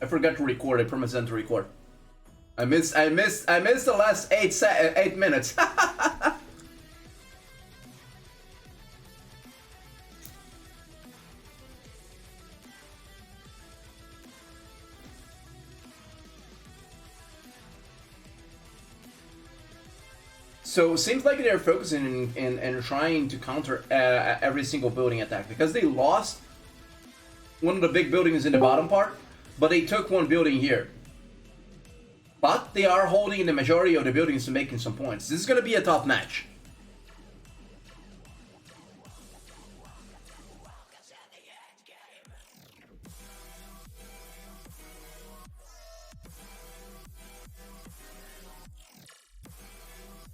forgot to record. I promised them to record. I missed the last 8 minutes. So seems like they're focusing in trying to counter every single building attack, because they lost one of the big buildings in the bottom part, but they took one building here. But they are holding the majority of the buildings to making some points. This is going to be a tough match.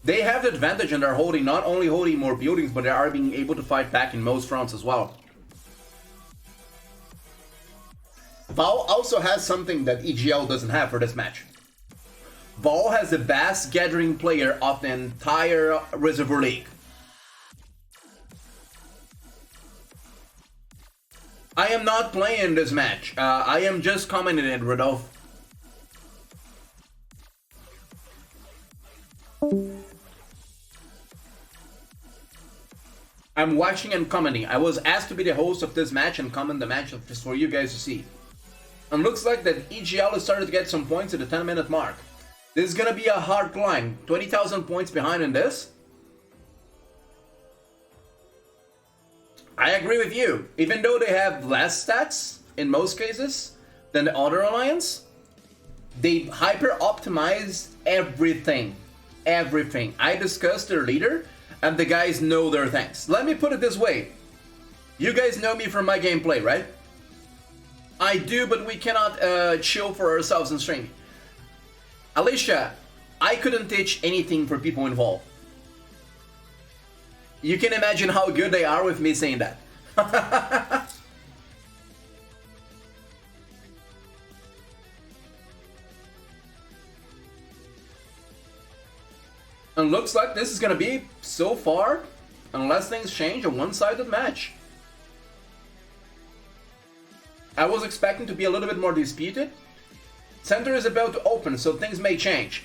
They have the advantage and they're holding, not only holding more buildings, but they are being able to fight back in most fronts as well. Val also has something that EGL doesn't have for this match. Val has the best gathering player of the entire Reservoir League. I am not playing this match. I am just commenting it, Rodolphe. I'm watching and commenting. I was asked to be the host of this match and comment the match just for you guys to see. And looks like that EGL has started to get some points at the 10-minute mark. This is gonna be a hard climb. 20,000 points behind in this. I agree with you. Even though they have less stats in most cases than the other alliance, they hyper-optimize everything. Everything. I discussed their leader, and the guys know their things. Let me put it this way. You guys know me from my gameplay, right? I do, but we cannot chill for ourselves in stream. Alicia, I couldn't teach anything for people involved. You can imagine how good they are with me saying that. And looks like this is gonna be, so far, unless things change, a one-sided match. I was expecting to be a little bit more disputed. Center is about to open, so things may change.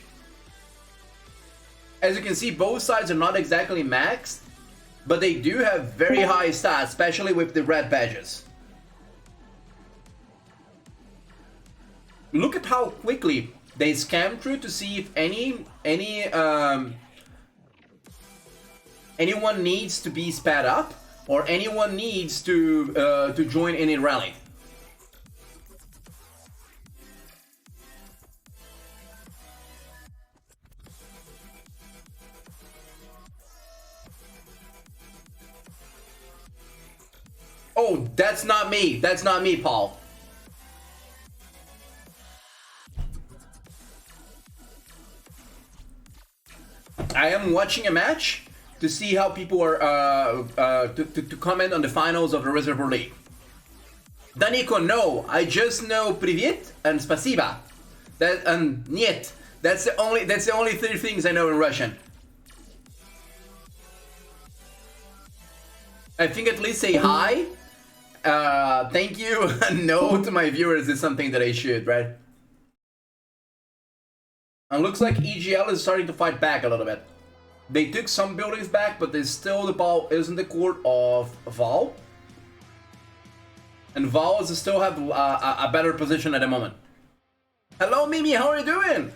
As you can see, both sides are not exactly maxed, but they do have very high stats, especially with the red badges. Look at how quickly they scam through to see if anyone needs to be sped up or anyone needs to join any rally. Oh, that's not me. That's not me, Paul. I am watching a match to see how people are to comment on the finals of the Reservoir League. Daniko, no, I just know Privyet and Spasiba. That and Niet. That's the only 3 things I know in Russian. I think at least say hi. Thank you. No to my viewers is something that I should, right? And looks like EGL is starting to fight back a little bit. They took some buildings back, but there's still the ball is in the court of Val. And Val is still have a better position at the moment. Hello, Mimi, how are you doing?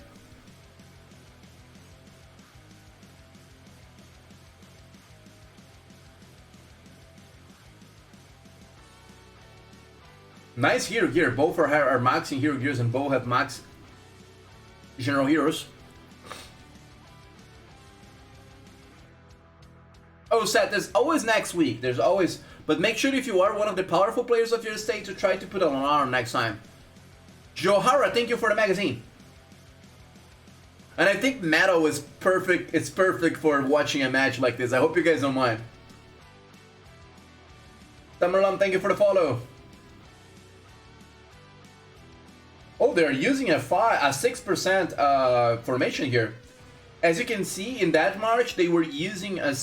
Nice hero gear. Both are maxing hero gears and both have max general heroes. Oh, Seth, there's always next week. There's always... But make sure if you are one of the powerful players of your state to try to put an alarm next time. Johara, thank you for the magazine. And I think Meadow is perfect. It's perfect for watching a match like this. I hope you guys don't mind. Tamerlam, thank you for the follow. Oh, they're using a 6% formation here. As you can see, in that March, they were using a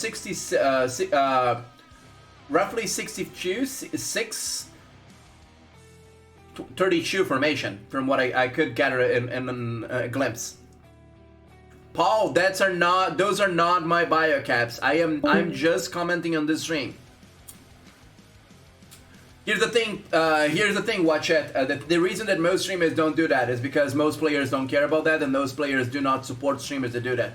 roughly 62, 6 32 formation, from what I could gather in a glimpse. Paul, those are not my biocaps. I'm just commenting on this stream. Here's the thing, watch it. The reason that most streamers don't do that is because most players don't care about that, and most players do not support streamers that do that.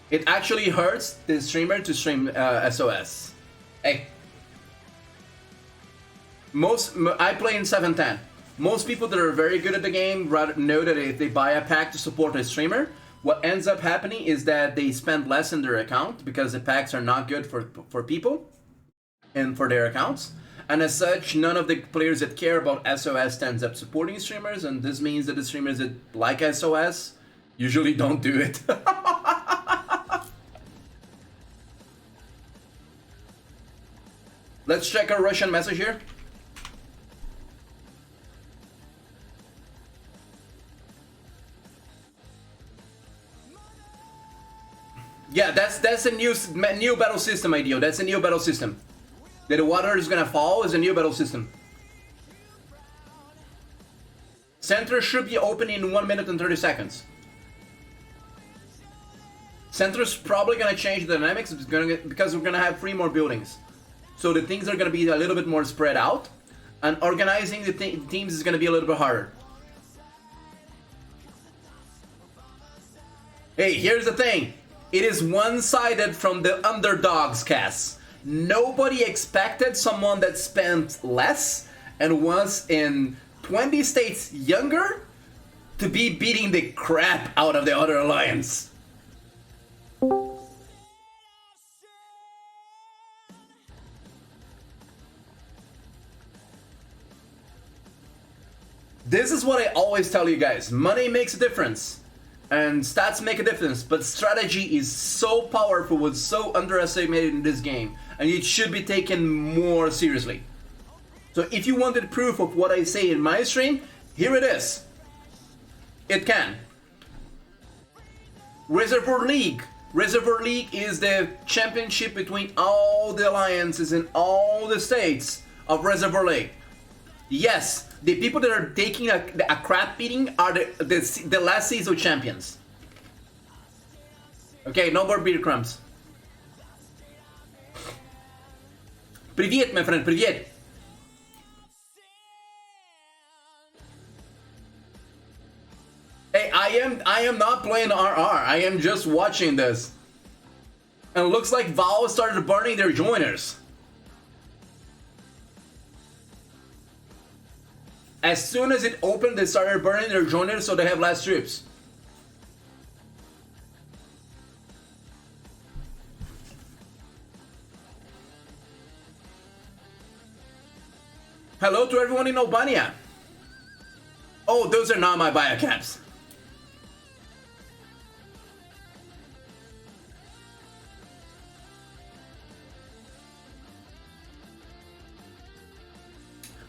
It actually hurts the streamer to stream SOS. Hey. I play in 710. Most people that are very good at the game know that if they buy a pack to support a streamer, what ends up happening is that they spend less in their account because the packs are not good for people and for their accounts. And as such, none of the players that care about SOS ends up supporting streamers, and this means that the streamers that like SOS usually don't do it. Let's check our Russian message here. Yeah, that's a new battle system idea. That's a new battle system. That the water is gonna fall is a new battle system. Center should be open in 1 minute and 30 seconds. Center's probably gonna change the dynamics because we're gonna have 3 more buildings. So the things are gonna be a little bit more spread out, and organizing the teams is gonna be a little bit harder. Hey, here's the thing. It is one-sided from the underdogs cast. Nobody expected someone that spent less and was in 20 states younger to be beating the crap out of the other alliance. This is what I always tell you guys. Money makes a difference. And stats make a difference, but strategy is so powerful, it's so underestimated in this game, and it should be taken more seriously. So if you wanted proof of what I say in my stream, here it is. It can. Reservoir League. Reservoir League is the championship between all the alliances in all the states of Reservoir League. Yes, the people that are taking a crap beating are the last season champions. Okay, no more beer crumbs. Привет, my friend, привет. Hey, I am not playing RR. I am just watching this. And it looks like Valve started burning their joiners. As soon as it opened, they started burning their joiners so they have less troops. Hello to everyone in Albania. Oh, those are not my biocaps.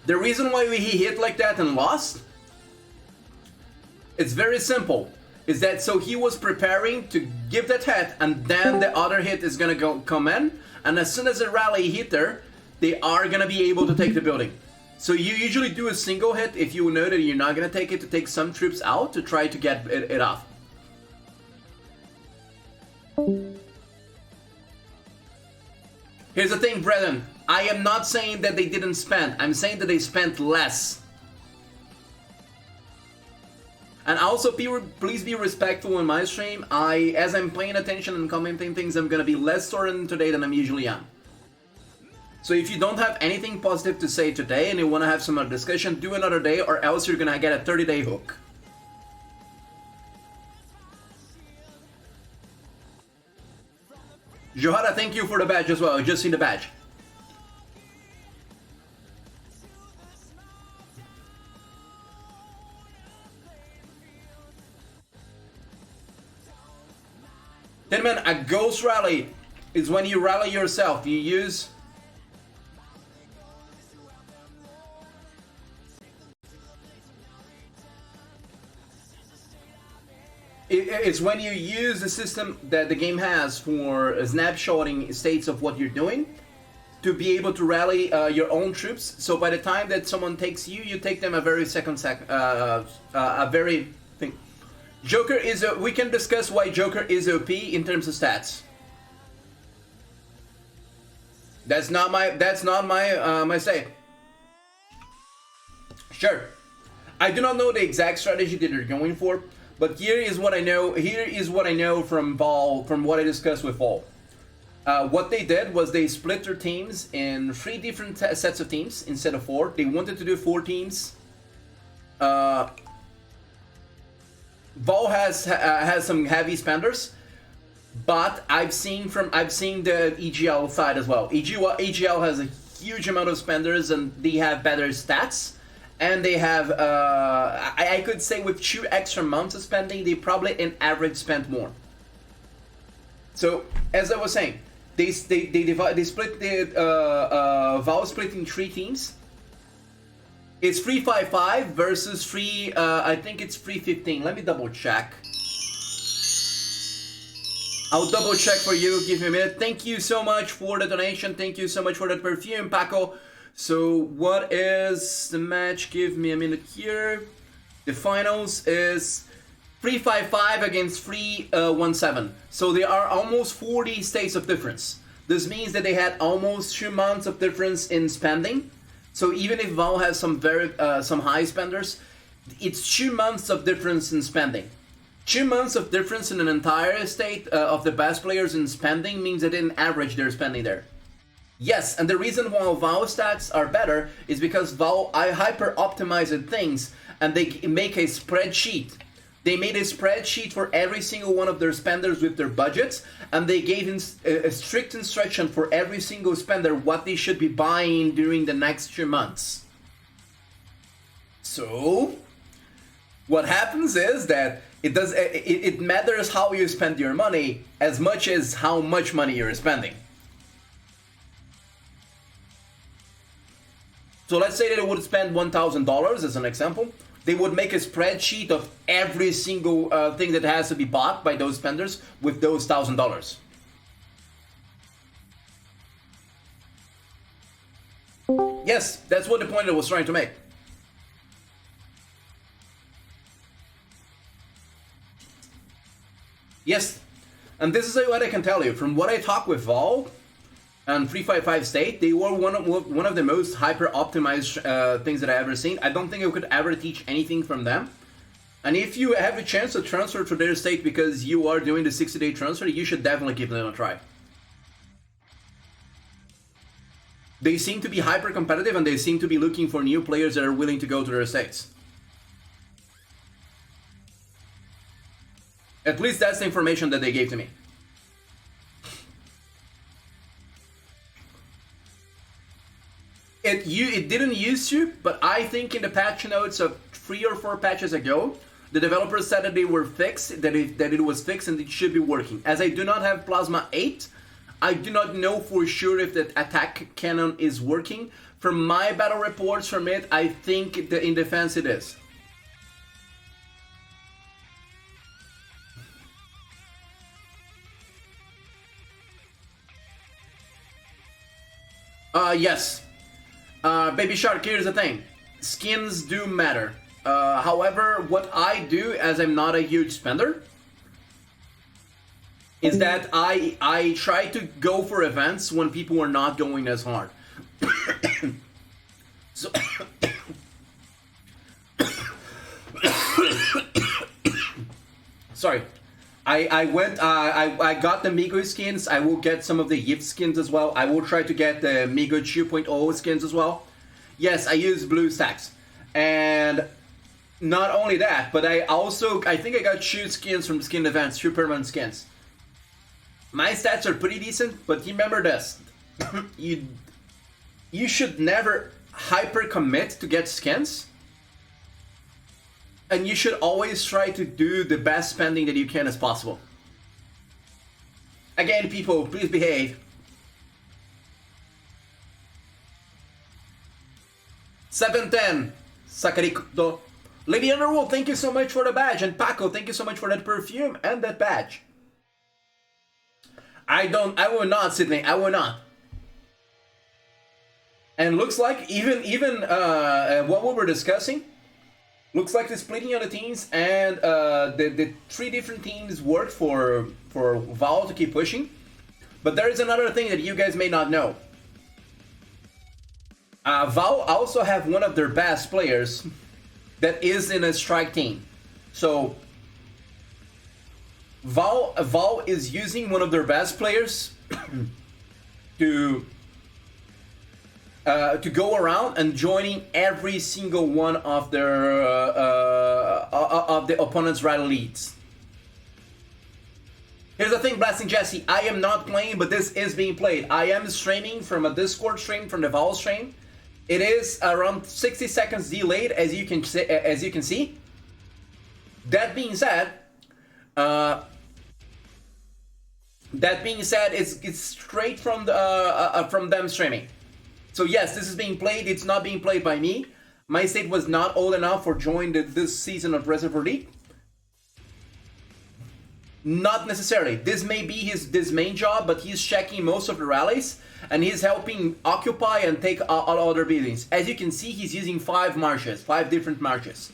The reason why he hit like that and lost, it's very simple. Is that so he was preparing to give that hit, and then the other hit is gonna come in, and as soon as the rally hit there, they are gonna be able to take the building. So you usually do a single hit if you know that you're not gonna take it, to take some troops out to try to get it off. Here's the thing, brethren. I am not saying that they didn't spend. I'm saying that they spent less. And also, please be respectful in my stream. As I'm paying attention and commenting things, I'm gonna be less certain today than I'm usually am. So if you don't have anything positive to say today and you wanna have some other discussion, do another day, or else you're gonna get a 30-day hook. Johara, thank you for the badge as well. I just seen the badge. Gentlemen, a ghost rally is when you rally yourself. You use... It's when you use the system that the game has for snapshotting states of what you're doing to be able to rally your own troops. So by the time that someone takes you, you take them a very a very thing. Joker is a, we can discuss why Joker is OP in terms of stats. That's not my my say. Sure. I do not know the exact strategy that they're going for, but here is what I know. Here is what I know from Vol, from what I discussed with Vol. What they did was they split their teams in 3 different sets of teams instead of 4. They wanted to do 4 teams. Vol has some heavy spenders, but I've seen the EGL side as well. EGL has a huge amount of spenders and they have better stats. And they have, I could say with 2 extra months of spending, they probably in average spent more. So, as I was saying, they split the Val split in 3 teams. It's 3-5-5 versus 3. I think it's 3-15. Let me double check. I'll double check for you. Give me a minute. Thank you so much for the donation. Thank you so much for the perfume, Paco. So what is the match? Give me a minute here. The finals is 3-5-5 against 3-1-7. So there are almost 40 states of difference. This means that they had almost 2 months of difference in spending. So even if Val has some some high spenders, it's 2 months of difference in spending. 2 months of difference in an entire state of the best players in spending means that in average they're spending there. Yes, and the reason why Val stats are better is because Val hyper-optimized things and they make a spreadsheet. They made a spreadsheet for every single one of their spenders with their budgets, and they gave a strict instruction for every single spender what they should be buying during the next 2 months. So, what happens is that it matters how you spend your money as much as how much money you're spending. So let's say that they would spend $1,000 as an example. They would make a spreadsheet of every single thing that has to be bought by those spenders with those $1,000. Yes, that's what the point I was trying to make. Yes, and this is what I can tell you. From what I talk with Vol and 355 State, they were one of the most hyper-optimized things that I've ever seen. I don't think I could ever teach anything from them. And if you have a chance to transfer to their state because you are doing the 60-day transfer, you should definitely give them a try. They seem to be hyper-competitive and they seem to be looking for new players that are willing to go to their states. At least that's the information that they gave to me. It didn't used to, but I think in the patch notes of 3 or 4 patches ago, the developers said that they were fixed, that it was fixed and it should be working. As I do not have Plasma 8, I do not know for sure if the attack cannon is working. From my battle reports from it, I think in defense it is. Yes. Baby Shark, here's the thing. Skins do matter. However, what I do, as I'm not a huge spender, is that I try to go for events when people are not going as hard. So, sorry. I got the Migo skins. I will get some of the Yip skins as well. I will try to get the Migo 2.0 skins as well. Yes, I use BlueStacks. And not only that, but I think I got 2 skins from skin events, 2 permanent skins. My stats are pretty decent, but remember this. You should never hyper commit to get skins. And you should always try to do the best spending that you can as possible. Again, people, please behave. 710, Sakarikuto. Lady Underworld, thank you so much for the badge. And Paco, thank you so much for that perfume and that badge. I will not, Sydney, I will not. And looks like even what we were discussing, looks like the splitting of the teams and the three different teams worked for Valve to keep pushing. But there is another thing that you guys may not know. Valve also have one of their best players that is in a strike team. So Valve is using one of their best players to go around and joining every single one of their of the opponent's rally leads. Here's the thing, Blasting Jesse, I am not playing, but this is being played. I am streaming from a Discord stream, from the Valve stream. It is around 60 seconds delayed, as you can see. That being said, it's straight from the from them streaming. So yes, this is being played. It's not being played by me. My state was not old enough for joining this season of Reservoir League. Not necessarily. This may be his main job, but he's checking most of the rallies and he's helping occupy and take all other buildings. As you can see, he's using 5 different marches.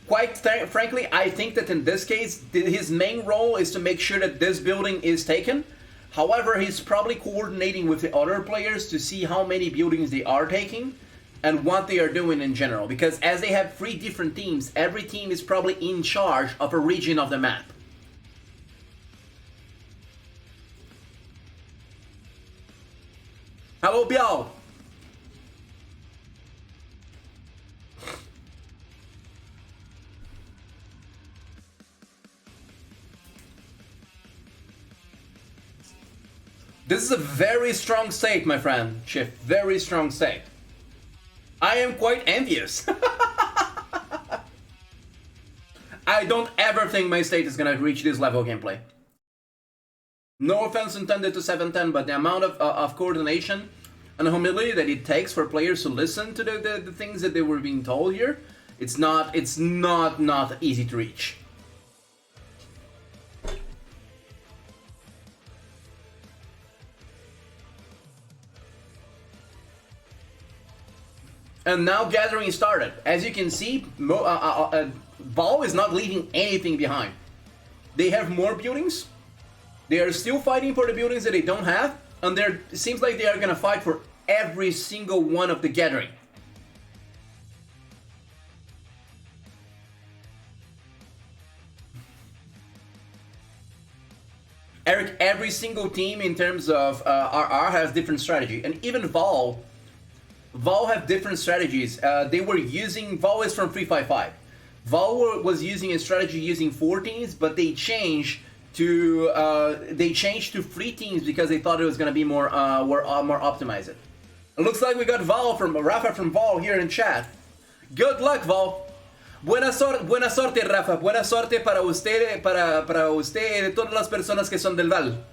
Quite frankly, I think that in this case, his main role is to make sure that this building is taken. However, he's probably coordinating with the other players to see how many buildings they are taking and what they are doing in general. Because as they have 3 different teams, every team is probably in charge of a region of the map. Hello, Biao! This is a very strong state, my friend, Chief. Very strong state. I am quite envious. I don't ever think my state is gonna reach this level of gameplay. No offense intended to 710, but the amount of coordination and humility that it takes for players to listen to the things that they were being told here, it's not easy to reach. And now gathering started. As you can see, Valve is not leaving anything behind. They have more buildings. They are still fighting for the buildings that they don't have, and it seems like they are gonna fight for every single one of the gathering. Eric, every single team in terms of RR has different strategy, and even Valve have different strategies. They were using, Valve is from 355. Valve was using a strategy using 4 teams, but they changed to 3 teams because they thought it was going to be more optimized. It looks like we got Rafa from Valve here in chat. Good luck, Valve. Buena suerte, Rafa. Buena suerte para usted y todas las personas que son del Val.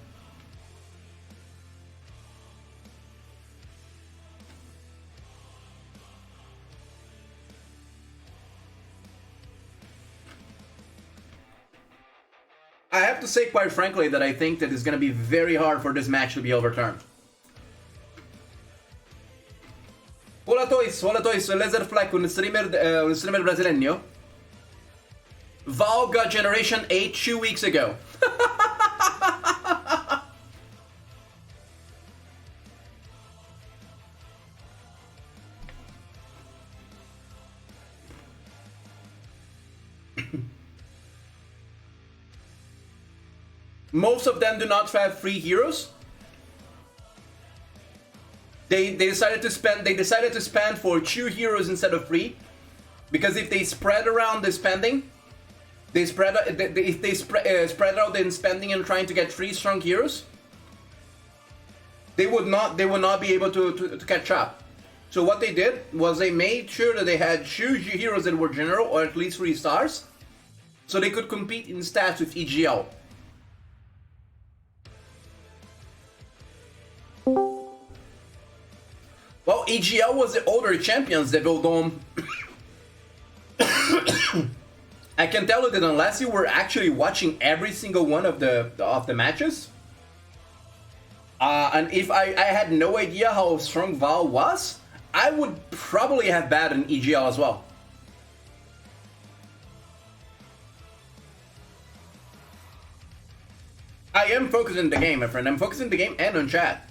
I have to say, quite frankly, that I think that it's going to be very hard for this match to be overturned. Hola Toys, Laser Flack, un streamer brasileño. Valve got Generation 8 2 weeks ago. Most of them do not have free heroes. They decided to spend for 2 heroes instead of 3, because if they spread around the spending, if they spread out the spending and trying to get 3 strong heroes, they would not be able to catch up. So what they did was they made sure that they had 2 heroes that were general, or at least 3 stars, so they could compete in stats with EGL. Well, EGL was the older champions, Devil Dome. I can tell you that unless you were actually watching every single one of the matches, and if I had no idea how strong Val was, I would probably have bet on EGL as well. I am focused on the game, my friend. I'm focused on the game and on chat.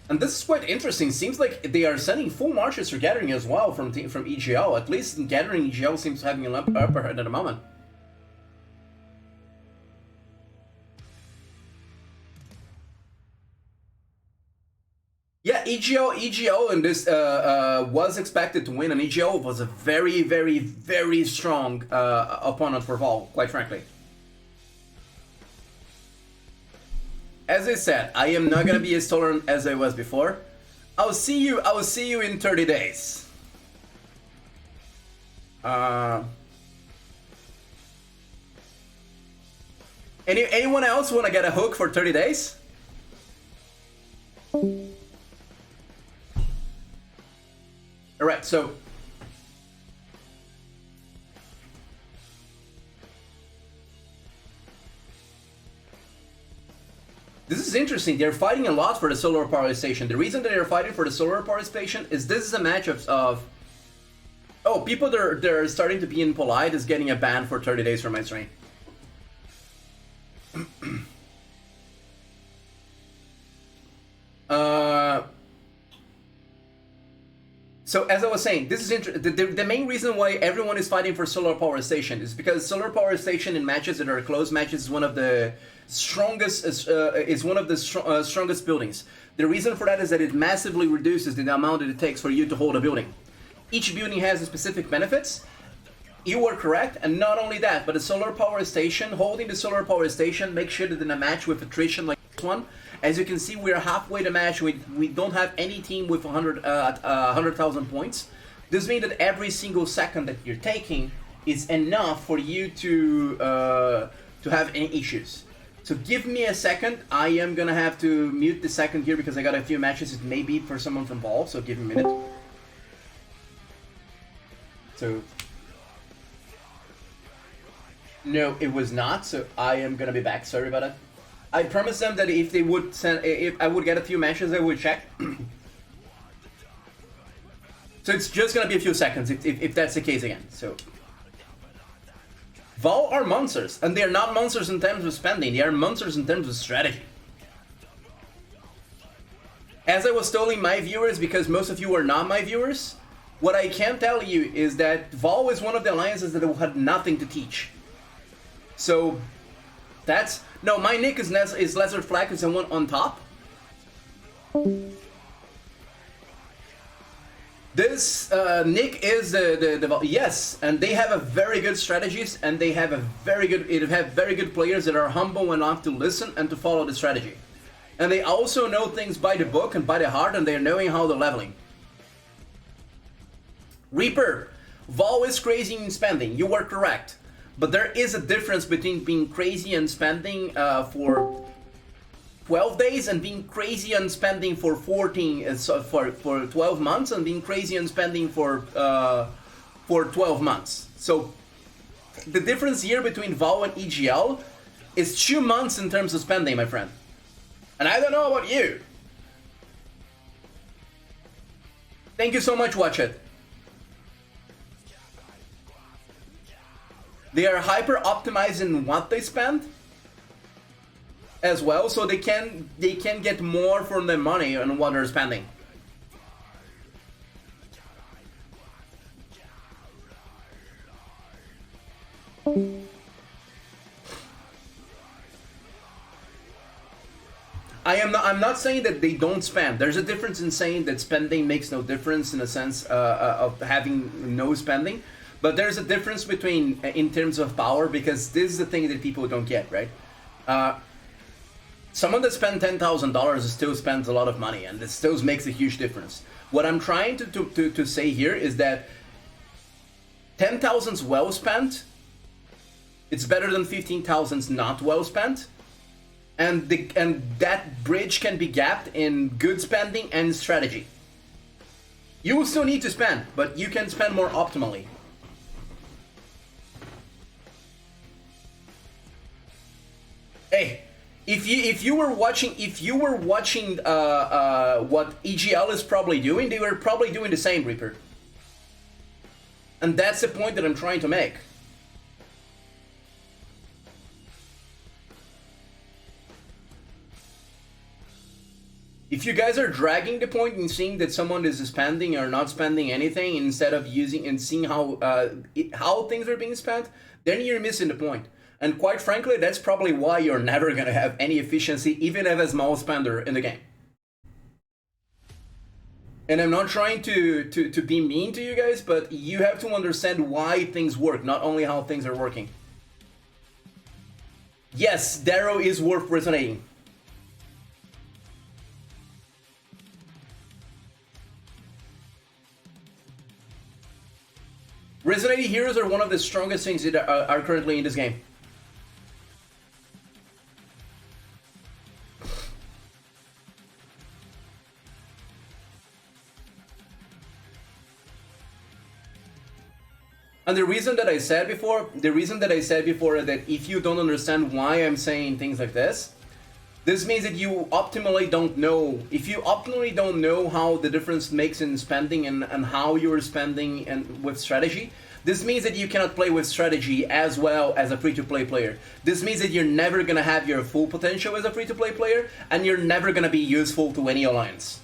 And this is quite interesting. Seems like they are sending full marches for Gathering as well from EGL. At least Gathering EGL seems having an upper hand at the moment. Yeah, EGL in this was expected to win, and EGL was a very, very, very strong opponent for Vol, quite frankly. As I said, I am not gonna be as tolerant as I was before. I'll see you in 30 days. Anyone else wanna get a hook for 30 days? Alright, so this is interesting. They're fighting a lot for the solar power station. The reason that they're fighting for the solar power station is this is a match of oh, people that are starting to be impolite is getting a ban for 30 days from my stream. So as I was saying, this is the main reason why everyone is fighting for solar power station is because solar power station in matches that are close matches is one of the strongest strongest buildings. The reason for that is that it massively reduces the amount that it takes for you to hold a building. Each building has specific benefits. You are correct, and not only that, but the solar power station, holding the solar power station makes sure that in a match with attrition like this one, as you can see, we're halfway the match. We don't have any team with 100,000 points. This means that every single second that you're taking is enough for you to have any issues. So give me a second. I am gonna have to mute the second here because I got a few matches. It may be for someone from Vol, so give me a minute. So no, it was not. So I am gonna be back. Sorry about that. I promised them that if they would send, if I would get a few matches, I would check. So it's just gonna be a few seconds if that's the case again. So Vol are monsters, and they are not monsters in terms of spending. They are monsters in terms of strategy. As I was telling my viewers, because most of you are not my viewers, what I can tell you is that Vol is one of the alliances that had nothing to teach. So that's no. My nick is Lesser Flag is the one on top. This nick is the yes, and they have a very good strategies, and they have very good players that are humble enough to listen and to follow the strategy, and they also know things by the book and by the heart, and they're knowing how they're leveling. Reaper, Vol is crazy in spending. You were correct. But there is a difference between being crazy and spending for 12 days and being crazy and spending for 12 months and being crazy and spending for 12 months. So the difference here between Vol and EGL is 2 months in terms of spending, my friend. And I don't know about you. Thank you so much, Watch It. They are hyper optimized in what they spend as well, so they can get more from their money on what they're spending. I'm not saying that they don't spend. There's a difference in saying that spending makes no difference in a sense of having no spending. But there's a difference between, in terms of power, because this is the thing that people don't get, right? Someone that spends $10,000 still spends a lot of money, and it still makes a huge difference. What I'm trying to say here is that 10,000's well spent, it's better than 15,000's not well spent, and that bridge can be gapped in good spending and strategy. You will still need to spend, but you can spend more optimally. Hey, if you were watching what EGL is probably doing, they were probably doing the same, Reaper. And that's the point that I'm trying to make. If you guys are dragging the point and seeing that someone is spending or not spending anything instead of using and seeing how things are being spent, then you're missing the point. And quite frankly, that's probably why you're never gonna have any efficiency, even as a small spender in the game. And I'm not trying to be mean to you guys, but you have to understand why things work, not only how things are working. Yes, Darrow is worth resonating. Resonating heroes are one of the strongest things that are currently in this game. And the reason that I said before that if you don't understand why I'm saying things like this means that you optimally don't know. If you optimally don't know how the difference makes in spending and how you're spending and with strategy, this means that you cannot play with strategy as well as a free-to-play player. This means that you're never gonna have your full potential as a free-to-play player, and you're never gonna be useful to any alliance.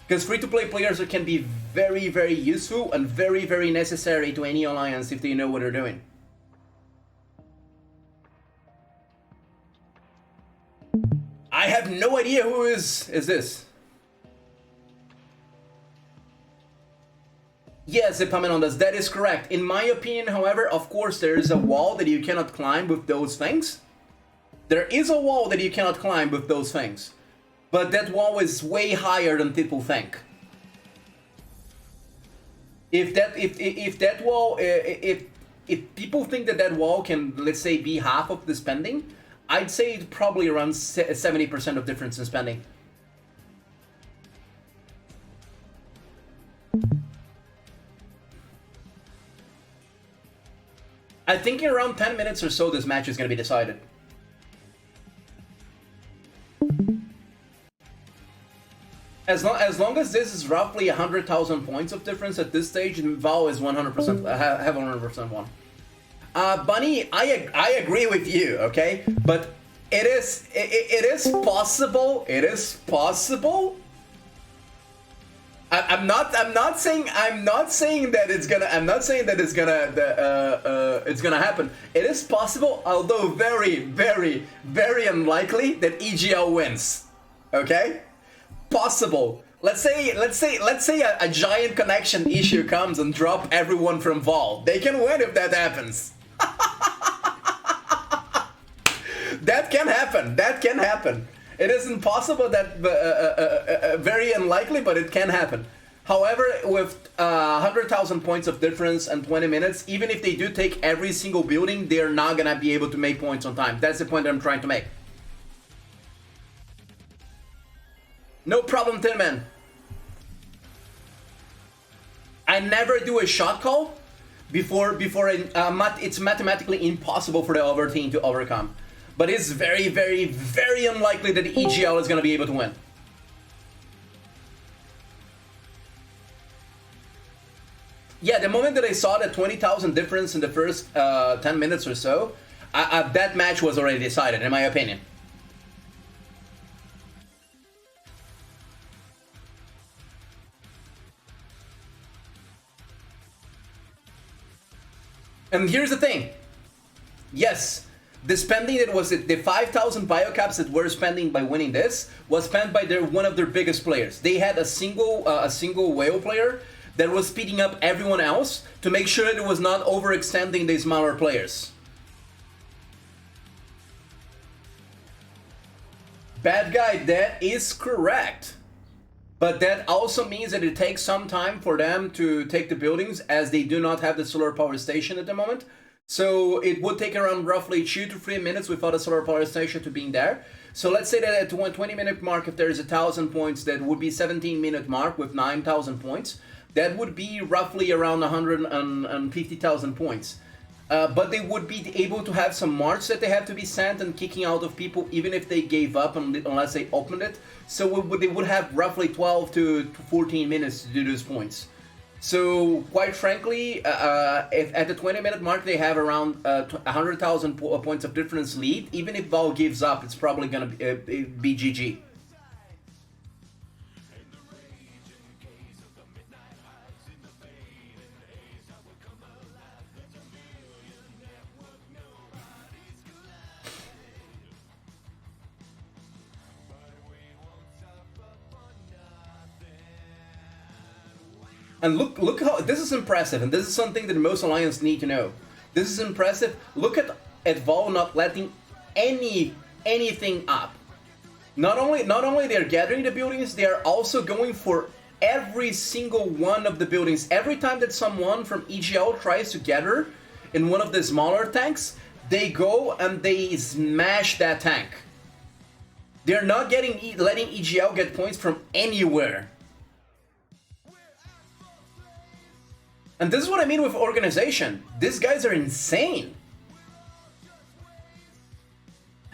Because free-to-play players can be very, very useful and very, very necessary to any alliance if they know what they're doing. I have no idea who is this. Yes, Epaminondas, that is correct. In my opinion, however, of course, there is a wall that you cannot climb with those things. There is a wall that you cannot climb with those things. But that wall is way higher than people think. If people think that wall can, let's say, be half of the spending, I'd say it's probably around 70% of difference in spending. I think in around 10 minutes or so, this match is going to be decided. As long as this is roughly 100,000 points of difference at this stage, Val is 100% have 100% won. Bunny, I agree with you, okay? But it is possible. It is possible. I'm not saying that it's gonna happen. It is possible, although very, very, very unlikely that EGL wins. Okay? Possible. Let's say a giant connection issue comes and drop everyone from Vol. They can win if that happens. That can happen. That can happen. It is impossible, that very unlikely, but it can happen. However, with 100,000 points of difference and 20 minutes, even if they do take every single building, they're not gonna be able to make points on time. That's the point that I'm trying to make. No problem, Tin Man. I never do a shot call before it's mathematically impossible for the other team to overcome. But it's very, very, very unlikely that EGL is going to be able to win. Yeah, the moment that I saw that 20,000 difference in the first 10 minutes or so, that match was already decided, in my opinion. And here's the thing. Yes, the spending that was the 5,000 biocaps that were spending by winning this was spent by one of their biggest players. They had a single whale player that was speeding up everyone else to make sure that it was not overextending the smaller players. Bad guy, that is correct. But that also means that it takes some time for them to take the buildings, as they do not have the solar power station at the moment. So it would take around roughly 2 to 3 minutes without a solar power station to being there. So let's say that at the 20-minute mark, if there's 1,000 points, that would be 17-minute mark with 9,000 points. That would be roughly around 150,000 points. But they would be able to have some march that they have to be sent and kicking out of people even if they gave up unless they opened it. So they would have roughly 12 to 14 minutes to do those points. So quite frankly, if at the 20-minute mark they have around 100,000 points of difference lead, even if Val gives up, it's probably gonna be GG. And look how this is impressive, and this is something that most Alliance need to know. This is impressive. Look at Val not letting anything up. Not only they're gathering the buildings, they are also going for every single one of the buildings. Every time that someone from EGL tries to gather in one of the smaller tanks, they go and they smash that tank. They're not letting EGL get points from anywhere. And this is what I mean with organization. These guys are insane.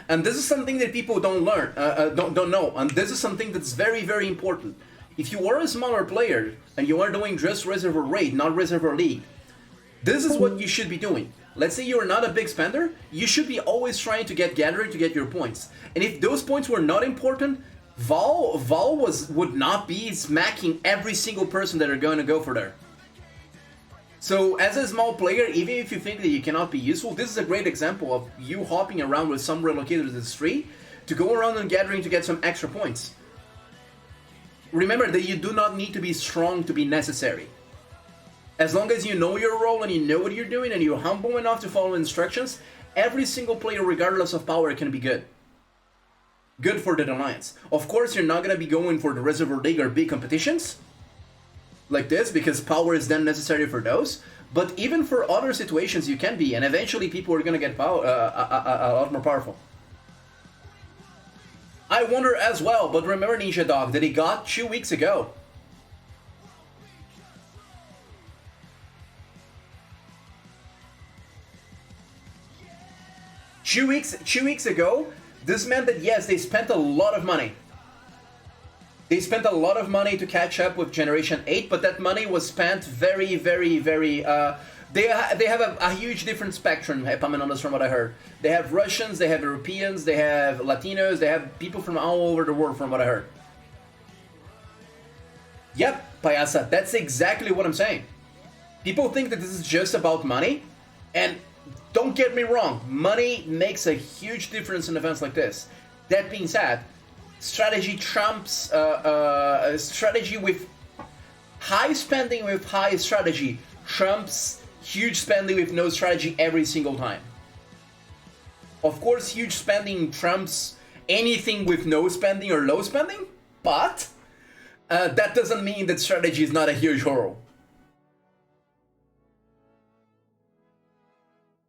And this is something that people don't learn, don't know. And this is something that's very, very important. If you are a smaller player and you are doing just Reservoir Raid, not Reservoir League, this is what you should be doing. Let's say you're not a big spender, you should be always trying to get gathering to get your points. And if those points were not important, Val would not be smacking every single person that are going to go for there. So as a small player, even if you think that you cannot be useful, this is a great example of you hopping around with some relocators in the street to go around and gathering to get some extra points. Remember that you do not need to be strong to be necessary. As long as you know your role and you know what you're doing and you're humble enough to follow instructions, every single player, regardless of power, can be good. Good for the Alliance. Of course, you're not going to be going for the Reservoir League or big competitions like this, because power is then necessary for those, but even for other situations you can be, and eventually people are gonna get power, a lot more powerful. I wonder as well, but remember Ninja Dog that he got 2 weeks ago. Two weeks ago, this meant that yes, they spent a lot of money. They spent a lot of money to catch up with Generation 8, but that money was spent very, very, very... they have a huge different spectrum, Epaminondas, from what I heard. They have Russians, they have Europeans, they have Latinos, they have people from all over the world, from what I heard. Yep, Payasa, that's exactly what I'm saying. People think that this is just about money, and don't get me wrong, money makes a huge difference in events like this. That being said, strategy trumps strategy with high spending with high strategy trumps huge spending with no strategy every single time. Of course, huge spending trumps anything with no spending or low spending, but that doesn't mean that strategy is not a huge role.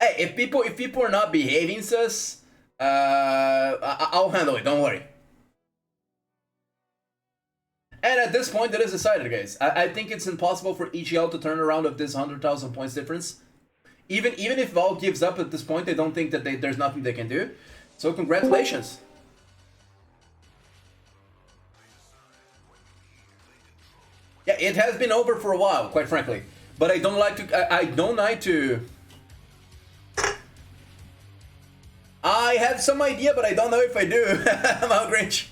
Hey, if people are not behaving sus, I'll handle it, don't worry. And at this point, it is decided, guys. I think it's impossible for EGL to turn around with this 100,000 points difference. Even if Val gives up at this point, I don't think that there's nothing they can do. So congratulations. Yeah, it has been over for a while, quite frankly. But I don't like to. I don't like to. I have some idea, but I don't know if I do. I'm out, Grinch.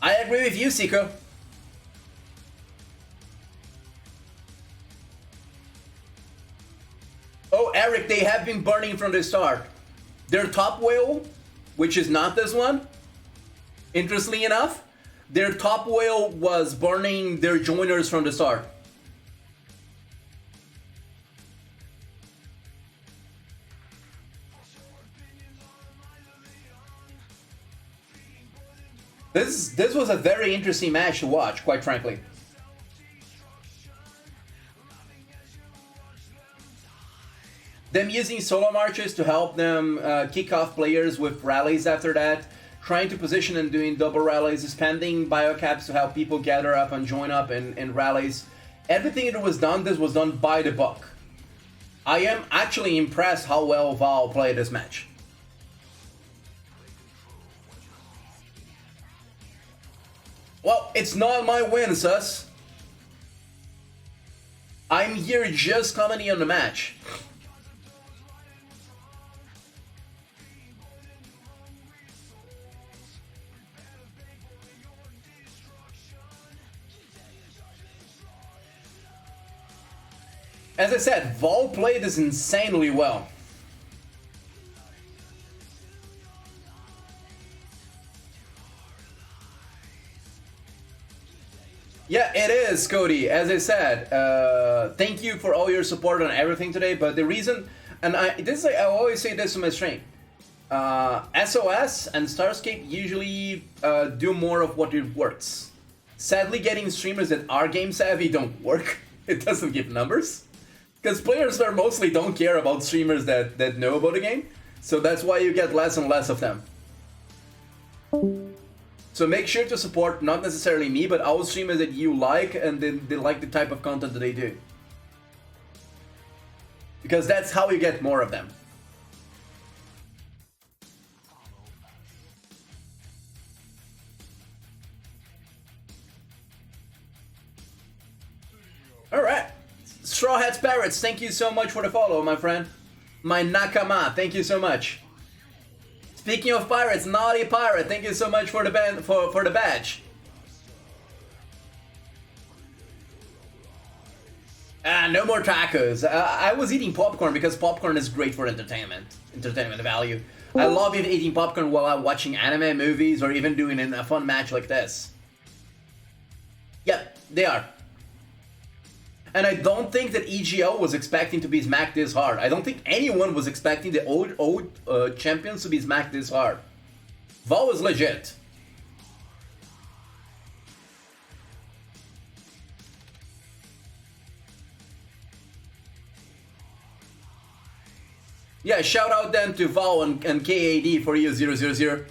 I agree with you, Siko. Oh, Eric, they have been burning from the start. Their top whale, which is not this one, interestingly enough, their top whale was burning their joiners from the start. This was a very interesting match to watch, quite frankly. Them using solo marches to help them kick off players with rallies after that, trying to position and doing double rallies, spending biocaps to help people gather up and join up in rallies. Everything that was done, this was done by the book. I am actually impressed how well Val played this match. Well, it's not my win, sus. I'm here just commenting on the match. As I said, Vol played this insanely well. Yeah, it is, Cody. As I said, thank you for all your support on everything today. But the reason, and I always say this to my stream, SOS and Starscape usually do more of what it works. Sadly, getting streamers that are game savvy don't work. It doesn't give numbers. Because players are mostly don't care about streamers that know about the game. So that's why you get less and less of them. So make sure to support not necessarily me, but our streamers that you like and they like the type of content that they do. Because that's how you get more of them. Alright. Straw Hats Parrots, thank you so much for the follow, my friend. My Nakama, thank you so much. Speaking of pirates, Naughty Pirate, thank you so much for the for the badge. No more tacos. I was eating popcorn because popcorn is great for entertainment value. I love eating popcorn while I'm watching anime, movies, or even doing a fun match like this. Yep, they are. And I don't think that EGL was expecting to be smacked this hard. I don't think anyone was expecting the old champions to be smacked this hard. Val was legit. Yeah, shout out then to Val and KAD for you 000.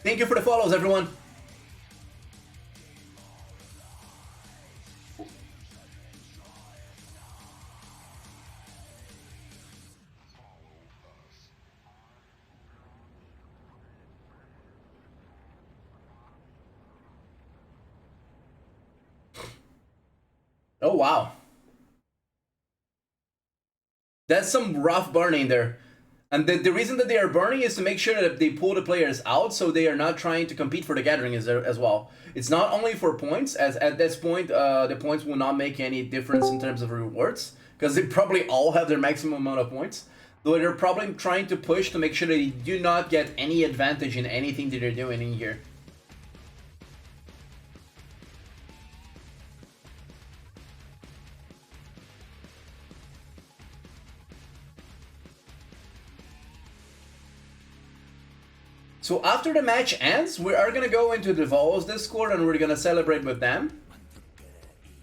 Thank you for the follows, everyone. Oh, wow. That's some rough burning there. And the reason that they are burning is to make sure that they pull the players out so they are not trying to compete for the gathering as well. It's not only for points, as at this point, the points will not make any difference in terms of rewards, because they probably all have their maximum amount of points. Though they're probably trying to push to make sure that they do not get any advantage in anything that they're doing in here. So after the match ends, we are gonna go into the Vols Discord and we're gonna celebrate with them.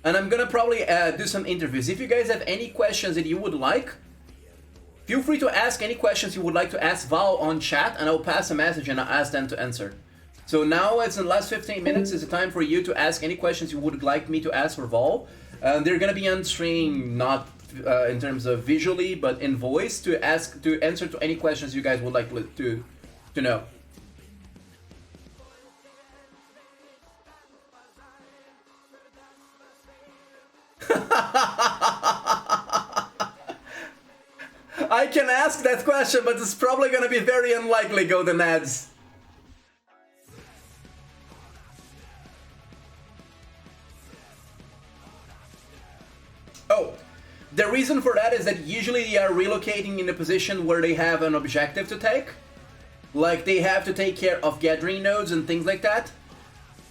And I'm gonna probably do some interviews. If you guys have any questions that you would like, feel free to ask any questions you would like to ask Val on chat, and I'll pass a message and I'll ask them to answer. So now it's in the last 15 minutes, it's the time for you to ask any questions you would like me to ask for Val. They're gonna be on stream, not in terms of visually, but in voice, to answer to any questions you guys would like to know. I can ask that question, but it's probably gonna be very unlikely, Golden Ads. Oh, the reason for that is that usually they are relocating in a position where they have an objective to take. Like they have to take care of gathering nodes and things like that.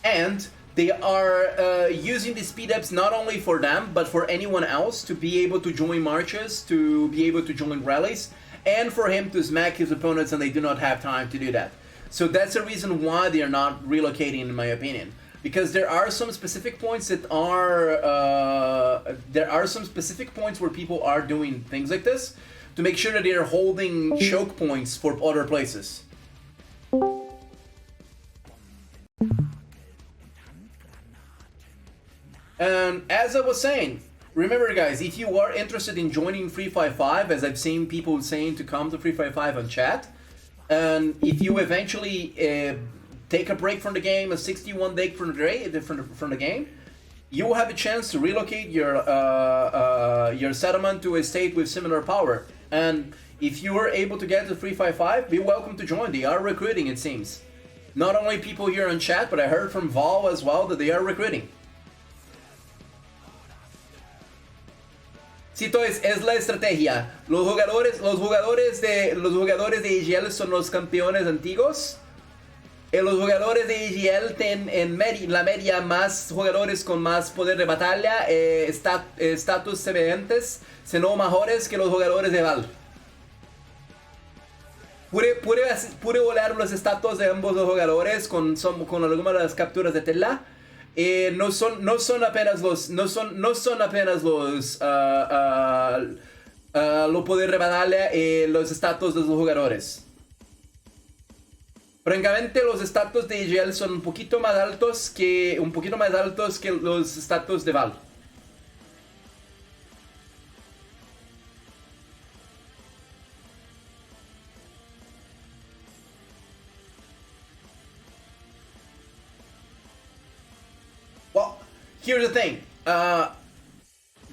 And they are using the speed ups not only for them, but for anyone else to be able to join marches, to be able to join rallies, and for him to smack his opponents, and they do not have time to do that. So that's the reason why they are not relocating, in my opinion. Because there are some specific points that are... there are some specific points where people are doing things like this to make sure that they are holding choke points for other places. And as I was saying, remember guys, if you are interested in joining 355, as I've seen people saying to come to 355 on chat, and if you eventually take a break from the game, a 61 day from the game, you will have a chance to relocate your settlement to a state with similar power. And if you are able to get to 355, be welcome to join. They are recruiting, it seems. Not only people here on chat, but I heard from Val as well that they are recruiting. Cito es la estrategia. Los jugadores de EGL son los campeones antiguos. Los jugadores de EGL tienen en la media más jugadores con más poder de batalla, estatus semejantes, sino mejores que los jugadores de Val. Pude volar los estatus de ambos los jugadores con algunas de las capturas de tela. No son apenas los lo poder de batalla, los estatus de los jugadores. Francamente, los estatus de EGL son un poquito más altos que los estatus de Val. Well, here's the thing.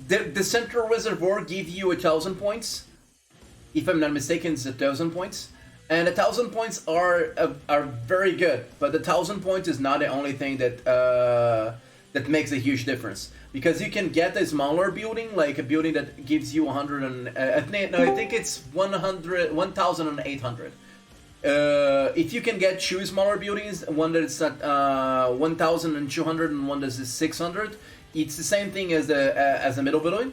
The Central Reservoir give you 1,000 points. If I'm not mistaken, it's 1,000 points. And 1,000 points are very good, but the 1,000 points is not the only thing that makes a huge difference. Because you can get a smaller building, like a building that gives you 100 and I think it's 1,800. If you can get two smaller buildings, one that's at 1,200 and one that's 600, it's the same thing as the middle building.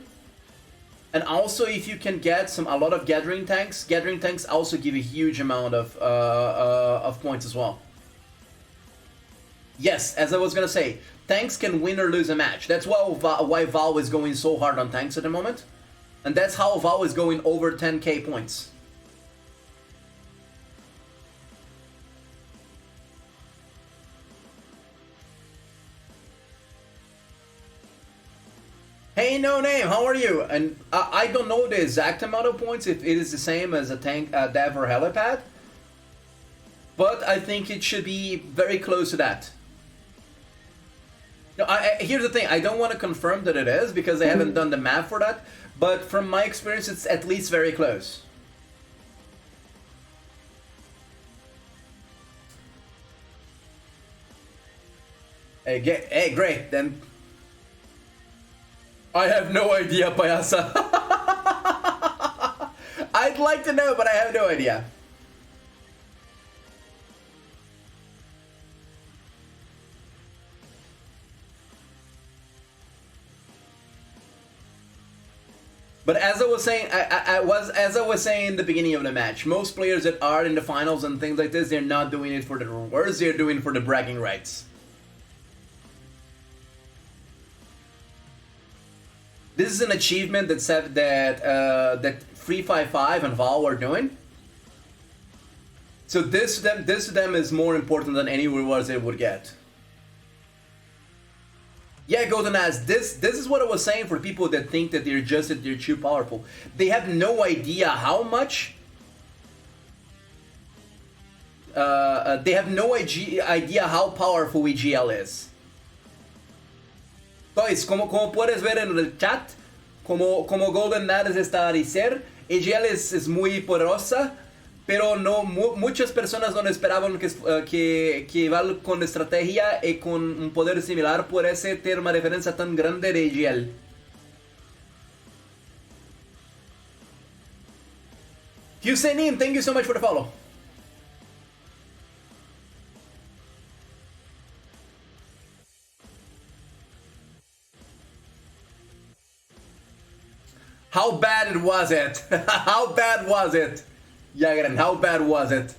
And also, if you can get a lot of gathering tanks also give a huge amount of points as well. Yes, as I was gonna say, tanks can win or lose a match. That's why Val is going so hard on tanks at the moment, and that's how Val is going over 10k points. Hey, no name, how are you? And I don't know the exact amount of points, if it is the same as a tank, dev, or helipad, but I think it should be very close to that. No, here's the thing, I don't want to confirm that it is, because I haven't done the math for that, but from my experience, it's at least very close. Hey, great, then... I have no idea, Payasa. I'd like to know, but I have no idea. But as I was saying, as I was saying in the beginning of the match, most players that are in the finals and things like this, they're not doing it for the rewards, they're doing it for the bragging rights. This is an achievement that 355 and Val are doing. So this to them is more important than any rewards they would get. Yeah, Golden Ass, this is what I was saying for people that think that they're too powerful. They have no idea how much. They have no idea how powerful EGL is. Pues, como puedes ver en el chat, como Golden Nares está a decir, EGL es muy poderosa, pero no muchas personas no esperaban que Val con estrategia y con un poder similar pudiese tener una diferencia tan grande de EGL. Hussein, thank you so much for the follow. How bad was it? How bad was it? Jagran, how bad was it?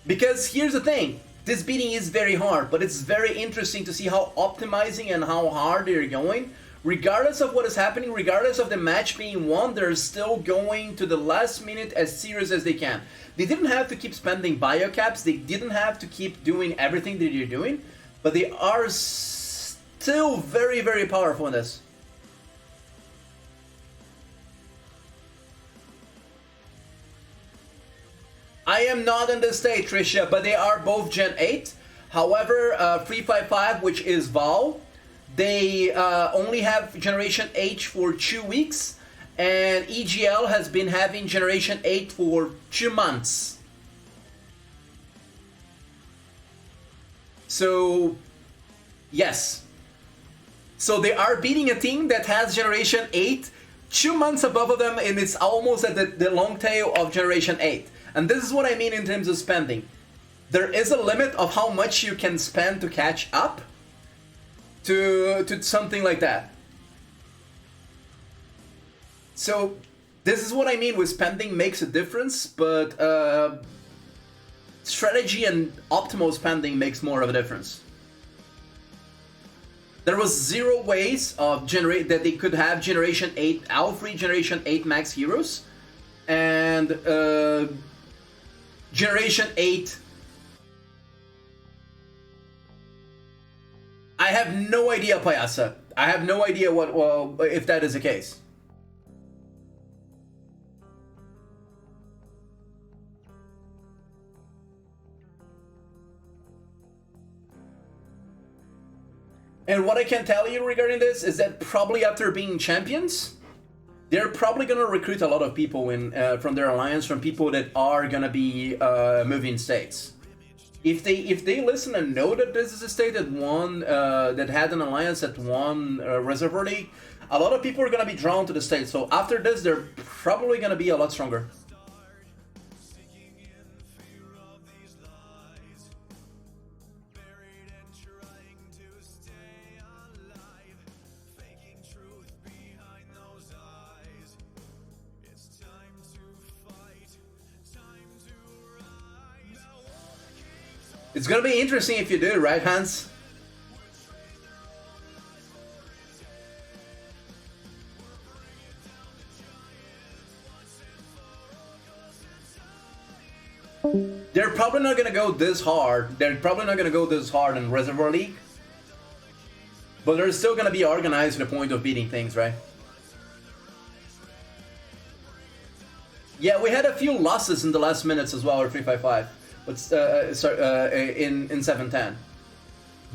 Because here's the thing, this beating is very hard, but it's very interesting to see how optimizing and how hard they're going Regardless of what is happening, regardless of the match being won, they're still going to the last minute as serious as they can. They didn't have to keep spending biocaps, they didn't have to keep doing everything that they're doing, but they are still very, very powerful in this. I am not in this state, Trisha, but they are both Gen 8. However, 355, which is Val, they only have Generation 8 for 2 weeks, and EGL has been having Generation 8 for 2 months. So, yes. So they are beating a team that has Generation 8 2 months above them, and it's almost at the long tail of Generation 8. And this is what I mean in terms of spending. There is a limit of how much you can spend to catch up to something like that. So this is what I mean with spending makes a difference, but strategy and optimal spending makes more of a difference. There was 0 ways of that they could have Generation 8, all 3 Generation 8 max heroes, and Generation 8. I have no idea, Payasa. I have no idea if that is the case. And what I can tell you regarding this is that probably after being champions, they're probably going to recruit a lot of people from their alliance, from people that are going to be moving states. If they listen and know that this is a state that won, that had an alliance that won Reservoir League, a lot of people are going to be drawn to the state. So after this, they're probably going to be a lot stronger. It's gonna be interesting if you do, right, Hans? They're probably not gonna go this hard. They're probably not gonna go this hard in Reservoir League. But they're still gonna be organized to the point of beating things, right? Yeah, we had a few losses in the last minutes as well, or 355. But in 710,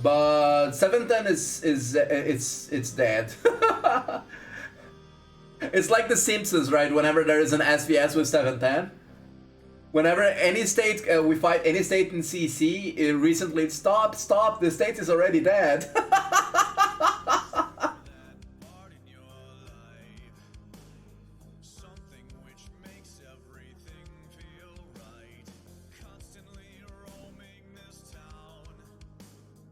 but 710 it's dead. It's like the Simpsons, right? Whenever there is an SVS with 710, whenever any state we fight any state in CC, recently it's stop, the state is already dead.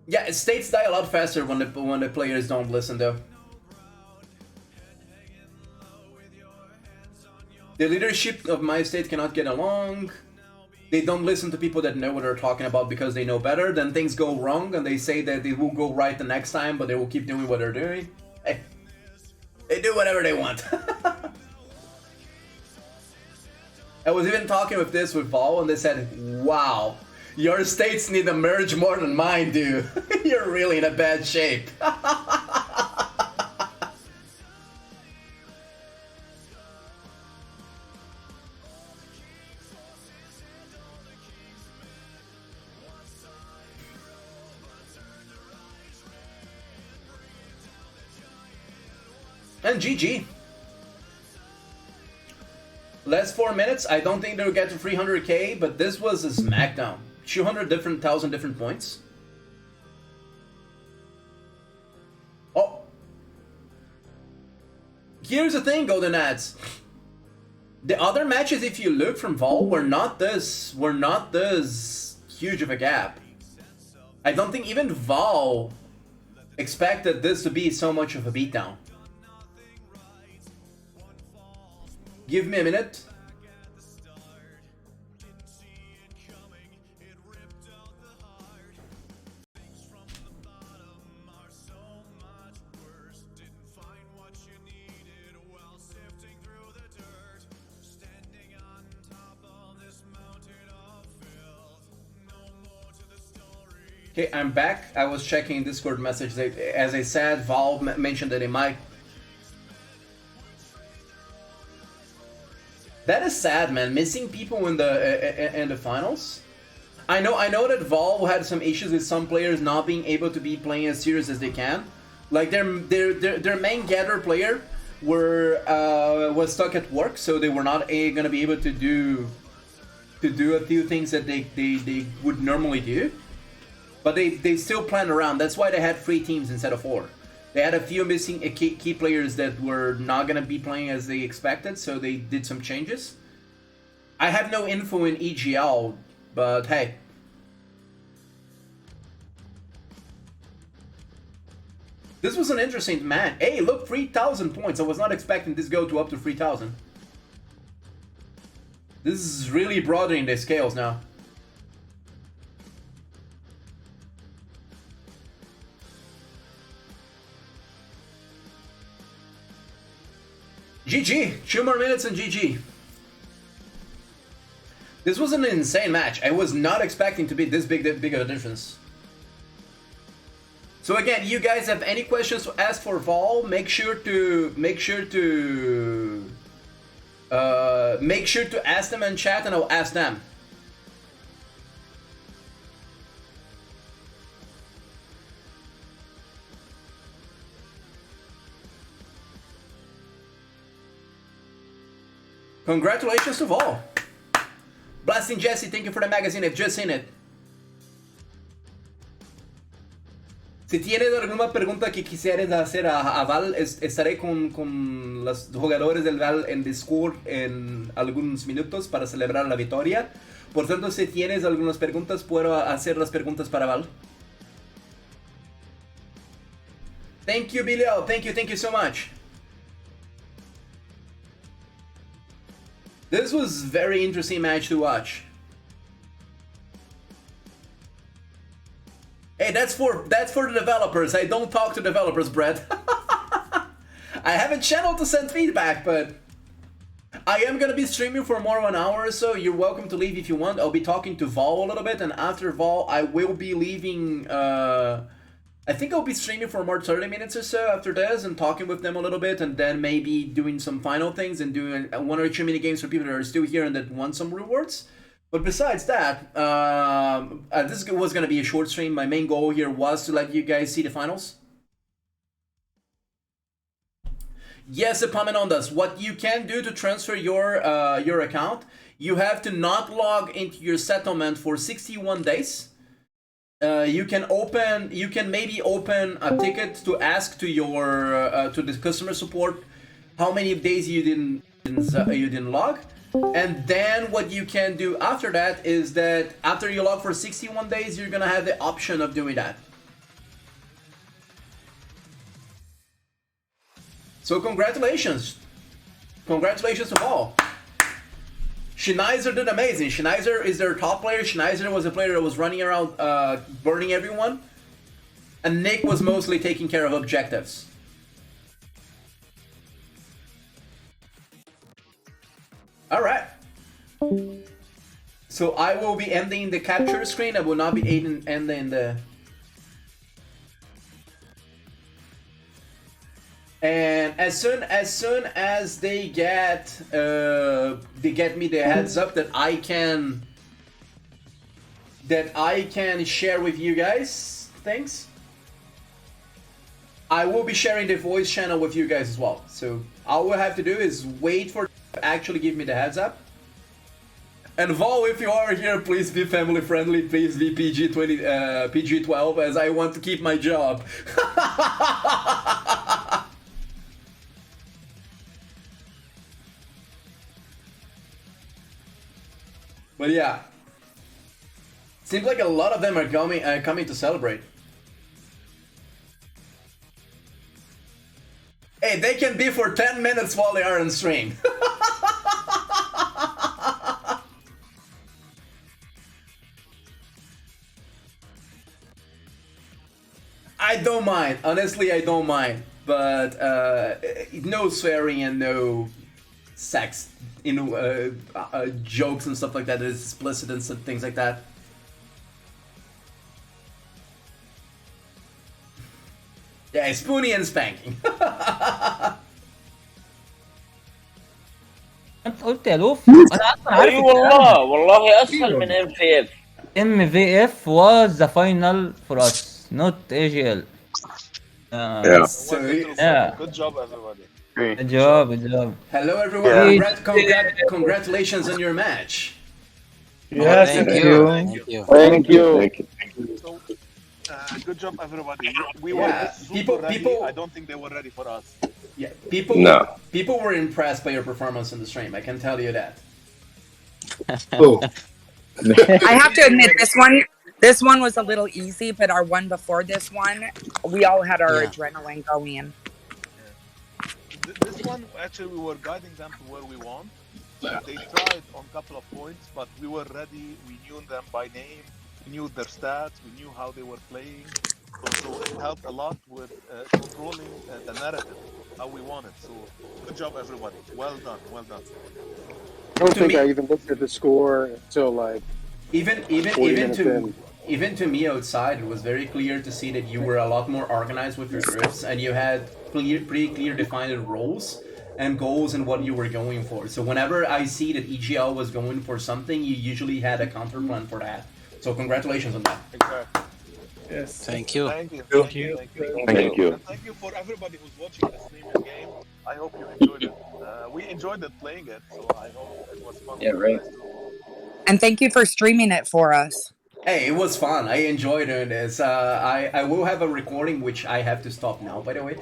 Yeah, states die a lot faster when the players don't listen, though. The leadership of my state cannot get along. They don't listen to people that know what they're talking about because they know better. Then things go wrong, and they say that they will go right the next time, but they will keep doing what they're doing. Hey, they do whatever they want. I was even talking with Val, and they said, "Wow. Your states need a merge more than mine do. You're really in a bad shape." And GG. Last 4 minutes. I don't think they'll get to 300k, but this was a smackdown. 200,000 different points. Oh, here's the thing, Golden Ads. The other matches, if you look from Val, were not this huge of a gap. I don't think even Val expected this to be so much of a beatdown. Give me a minute. Okay, I'm back. I was checking Discord message. As I said, Valve mentioned that it might. That is sad, man. Missing people in the finals. I know that Valve had some issues with some players not being able to be playing as serious as they can. Like their main gather player was stuck at work, so they were not gonna be able to do a few things that they would normally do. But they still planned around. That's why they had 3 teams instead of 4. They had a few missing key players that were not gonna be playing as they expected, so they did some changes. I have no info in EGL, but hey. This was an interesting match. Hey, look, 3,000 points. I was not expecting this go to up to 3,000. This is really broadening the scales now. GG! 2 more minutes and GG. This was an insane match. I was not expecting to be this big of a difference. So again, you guys have any questions to ask for Vol, make sure to ask them in chat and I'll ask them. Congratulations to Vol. Blasting Jesse, thank you for the magazine, I've just seen it. Si tienes alguna pregunta que quisieras hacer a Val, estaré con los jugadores del Val en Discord en algunos minutos para celebrar la victoria. Por tanto, si tienes algunas preguntas, puedo hacer las preguntas para Val. Thank you, Bilio. Thank you so much. This was a very interesting match to watch. Hey, that's for the developers. I don't talk to developers, Brett. I have a channel to send feedback, but I am gonna be streaming for more than an hour or so. You're welcome to leave if you want. I'll be talking to Vol a little bit, and after Vol, I will be leaving. I think I'll be streaming for more 30 minutes or so after this, and talking with them a little bit, and then maybe doing some final things and doing 1 or 2 mini games for people that are still here and that want some rewards. But besides that, this was going to be a short stream. My main goal here was to let you guys see the finals. Yes, Epaminondas, what you can do to transfer your account, you have to not log into your settlement for 61 days. You can maybe open a ticket to ask to your to the customer support how many days you didn't log. And then what you can do after that is that after you log for 61 days, you're gonna have the option of doing that. So congratulations. Congratulations to all. Schneider did amazing. Schneider is their top player. Schneider was a player that was running around burning everyone. And Nick was mostly taking care of objectives. Alright. So I will be ending the capture screen. I will not be ending the... And as soon as they get me the heads up that I can share with you guys things, I will be sharing the voice channel with you guys as well. So all we have to do is wait for actually give me the heads up. And Vol, if you are here, please be family friendly, please be PG-12, as I want to keep my job. But yeah, seems like a lot of them are coming to celebrate. Hey, they can be for 10 minutes while they are on stream. I don't mind. Honestly, I don't mind. But no swearing and no sex, jokes and stuff like that is explicit and some things like that. Yeah, Spoonie and spanking. انت قلت يا لوف انا اصلا عارف اي والله اسهل من MVF. MVF was the final for us, not AGL. Yeah. So, Yeah. Good job, everybody. Good job, good job. hello everyone. Yeah. Congratulations on your match. Yes, Thank thank you. you. Thank you. Thank you. So, good job, everybody. We Yeah, were super ready. people- I don't think they were ready for us. Yeah, people. No. People were impressed by your performance in the stream. I can tell you that. Oh, I have to admit this one was a little easy, but our one before this one, we all had our Yeah. adrenaline going. This one, actually, we were guiding them to where we want. They tried on a couple of points, but we were ready. We knew them by name. We knew their stats. We knew how they were playing. So it helped a lot with controlling the narrative, how we want it. So good job, everybody. Well done. Well done. I don't To think me- I even looked at the score until like Even 40 minutes in. even to me outside, it was very clear to see that you were a lot more organized with your groups, and you had pretty clear defined roles and goals and what you were going for. So whenever I see that EGL was going for something, you usually had a counter plan for that. So congratulations on that. Exactly. Yes. Thank you. Thank you. Thank you. you. Thank you. Thank you. And thank you for everybody who's watching the stream and game. I hope you enjoyed it. We enjoyed it playing it, so I hope it was fun. Yeah, right. And thank you for streaming it for us. Hey, it was fun. I enjoyed doing this. I will have a recording which I have to stop now, by the way.